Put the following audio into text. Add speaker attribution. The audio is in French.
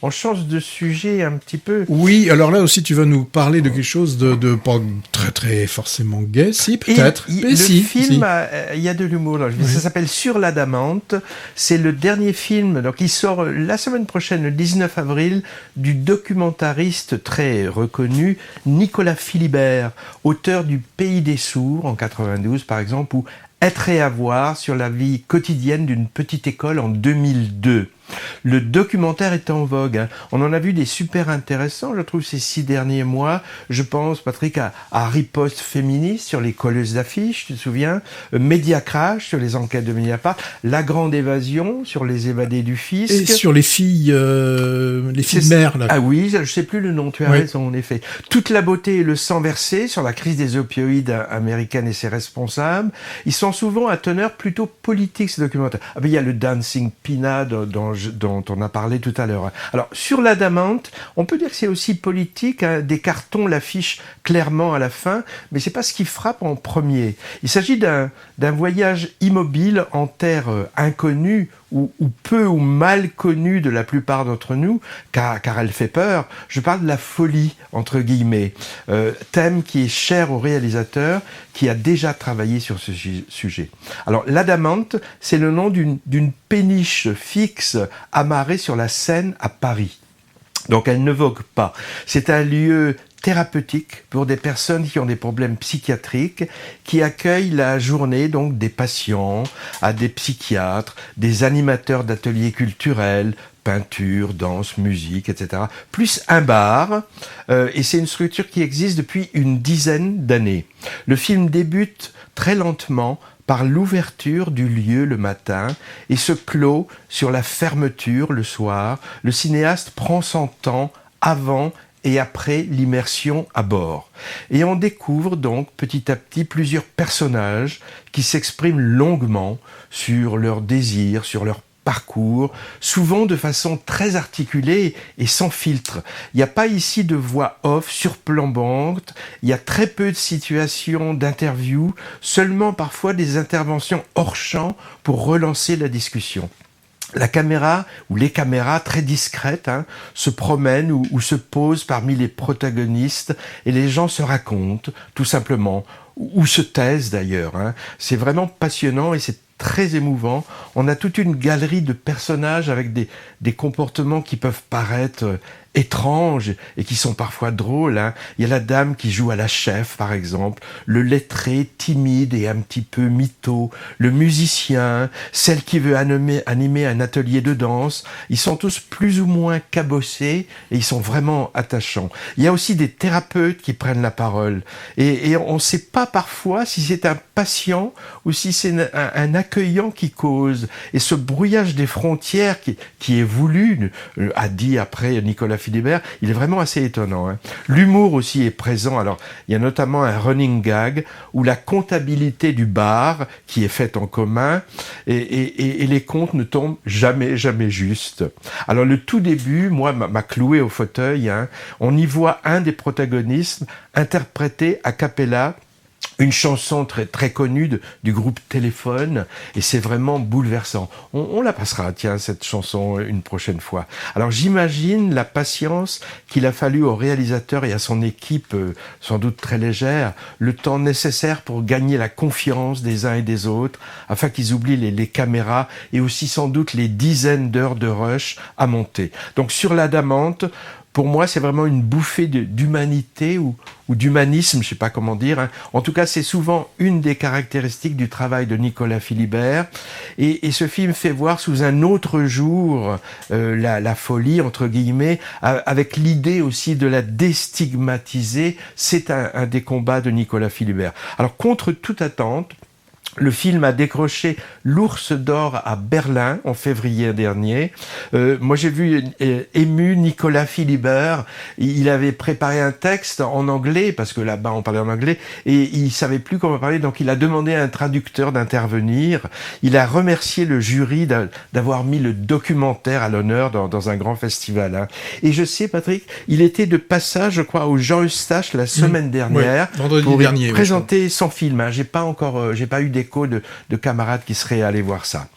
Speaker 1: on change de sujet un petit peu.
Speaker 2: Oui, alors là aussi, tu vas nous parler de quelque chose de pas très, très forcément gai, si, peut-être.
Speaker 1: Le film, il y a de l'humour. Ça s'appelle Sur l'Adamante. C'est le dernier film, donc il sort la semaine prochaine, le 19 avril, du documentariste très reconnu, Nicolas Philibert, auteur du Pays des sourds, en 92 par exemple, ou Être et avoir sur la vie quotidienne d'une petite école en 2002. Le documentaire est en vogue. On en a vu des super intéressants, je trouve, ces 6 derniers mois. Je pense, Patrick, à Riposte féministe sur les colleuses d'affiches, tu te souviens, Média Crash sur les enquêtes de Mediapart, La Grande Évasion sur les évadés du fisc.
Speaker 2: Et sur les filles mères, là.
Speaker 1: Ah oui, je sais plus le nom, tu as raison, en effet. Toute la beauté et le sang versé sur la crise des opioïdes américaine et ses responsables. Ils sont souvent à teneur plutôt politique, ces documentaires. Ah ben, il y a le Dancing Pina dont on a parlé tout à l'heure. Alors, sur l'Adamante, on peut dire que c'est aussi politique, des cartons l'affichent clairement à la fin, mais c'est pas ce qui frappe en premier. Il s'agit d'un voyage immobile en terre inconnue, ou peu ou mal connue de la plupart d'entre nous, car elle fait peur. Je parle de la folie, entre guillemets, thème qui est cher au réalisateur, qui a déjà travaillé sur ce sujet. Alors, l'Adamante, c'est le nom d'une péniche fixe amarrée sur la Seine à Paris. Donc, elle ne vogue pas. C'est un lieu thérapeutique pour des personnes qui ont des problèmes psychiatriques, qui accueillent la journée donc des patients, à des psychiatres, des animateurs d'ateliers culturels, peinture, danse, musique, etc. Plus un bar, et c'est une structure qui existe depuis une dizaine d'années. Le film débute très lentement par l'ouverture du lieu le matin et se clôt sur la fermeture le soir. Le cinéaste prend son temps avant et après l'immersion à bord. Et on découvre donc petit à petit plusieurs personnages qui s'expriment longuement sur leurs désirs, sur leur parcours, souvent de façon très articulée et sans filtre. Il n'y a pas ici de voix off surplombante, il y a très peu de situations d'interview, seulement parfois des interventions hors champ pour relancer la discussion. La caméra, ou les caméras très discrètes, se promènent ou se posent parmi les protagonistes et les gens se racontent, tout simplement, ou se taisent d'ailleurs. C'est vraiment passionnant et c'est très émouvant. On a toute une galerie de personnages avec des comportements qui peuvent paraître étranges et qui sont parfois drôles. Il y a la dame qui joue à la chef, par exemple, le lettré timide et un petit peu mytho, le musicien, celle qui veut animer un atelier de danse. Ils sont tous plus ou moins cabossés et ils sont vraiment attachants. Il y a aussi des thérapeutes qui prennent la parole et on ne sait pas parfois si c'est un patient ou si c'est un accueillant qui cause. Et ce brouillage des frontières qui est voulu, a dit après Nicolas Philibert, il est vraiment assez étonnant. L'humour aussi est présent. Alors, il y a notamment un running gag où la comptabilité du bar, qui est faite en commun, et les comptes ne tombent jamais juste. Alors, le tout début, moi, m'a cloué au fauteuil. On y voit un des protagonistes interpréter a cappella une chanson très, très connue du groupe Téléphone, et c'est vraiment bouleversant. On la passera, tiens, cette chanson, une prochaine fois. Alors j'imagine la patience qu'il a fallu au réalisateur et à son équipe, sans doute très légère, le temps nécessaire pour gagner la confiance des uns et des autres, afin qu'ils oublient les caméras, et aussi sans doute les dizaines d'heures de rush à monter. Donc sur l'Adamante, pour moi, c'est vraiment une bouffée d'humanité ou d'humanisme, je ne sais pas comment dire. En tout cas, c'est souvent une des caractéristiques du travail de Nicolas Philibert. Et ce film fait voir sous un autre jour la folie, entre guillemets, avec l'idée aussi de la déstigmatiser. C'est un des combats de Nicolas Philibert. Alors, contre toute attente, le film a décroché l'Ours d'Or à Berlin en février dernier. Moi, j'ai vu ému Nicolas Philibert. Il avait préparé un texte en anglais, parce que là-bas, on parlait en anglais, et il savait plus comment parler, donc il a demandé à un traducteur d'intervenir. Il a remercié le jury d'avoir mis le documentaire à l'honneur dans un grand festival. Et je sais, Patrick, il était de passage, je crois, au Jean Eustache la semaine dernière,
Speaker 2: vendredi dernier,
Speaker 1: présenter son film. J'ai pas eu d'écho de camarades qui seraient allés voir ça.